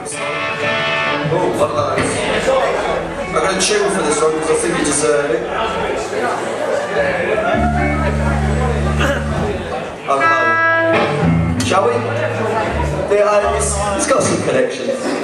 this one. Oh, what are those? I'm going to tune for this one because I think you deserve it. Okay. Shall we? Yeah, it's got some connections.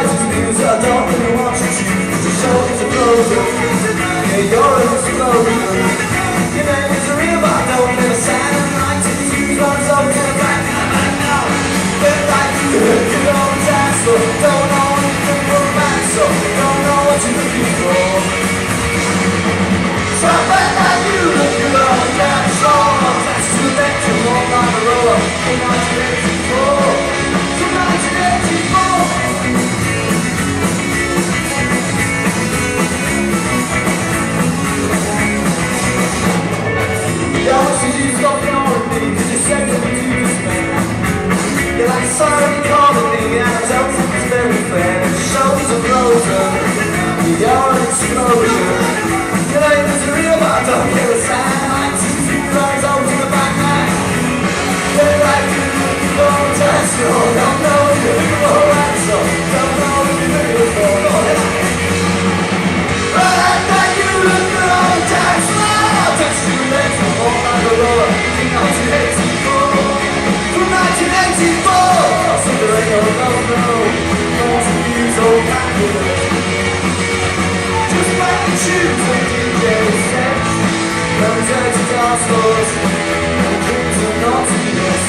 disguises means I don't really want you to. Your shoulders are frozen, yeah, you're an explosion. Your name is a real but I don't live a sign of night. If you runs over to the back now. But like you don't dance, so don't know anything from romance, so don't know what you're looking for. So I bet that you look good on the dance floor. That's to the neck to walk like a roller in 1984. From 1984. The honest you stop ignoring me, cause you said to me to despair. You're like sorry calling me, and I don't think it's very fair. Your shoulders are frozen, you're an explosion. Your name is real, but I don't hear a sound. Like two runs over to the back line. You're like you looking for a test, no, don't know what you're looking for an answer. Don't know what you're looking for, no, I like that you look good on the dance floor. Touch your legs and walk like a roller in 1984. From 1984. I'll sing the radio, no, no one's confused or backwards. Just like the tunes and DJs set. Representing dance floors and dreams of naughtiness.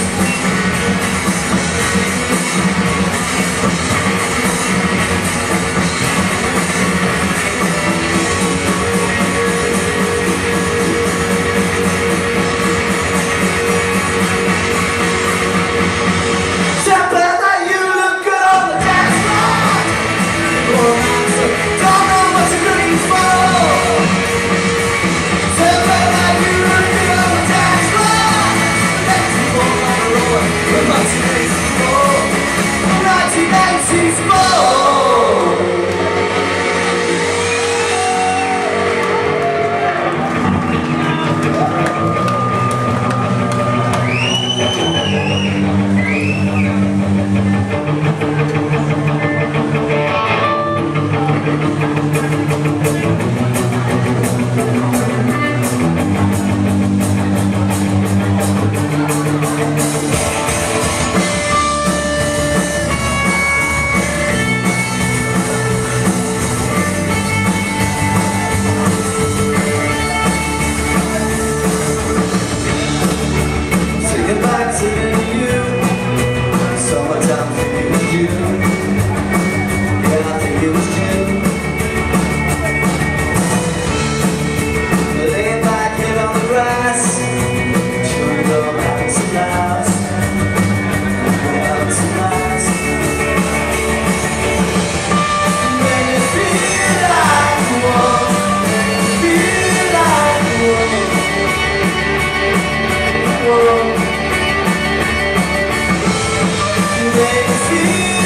Feel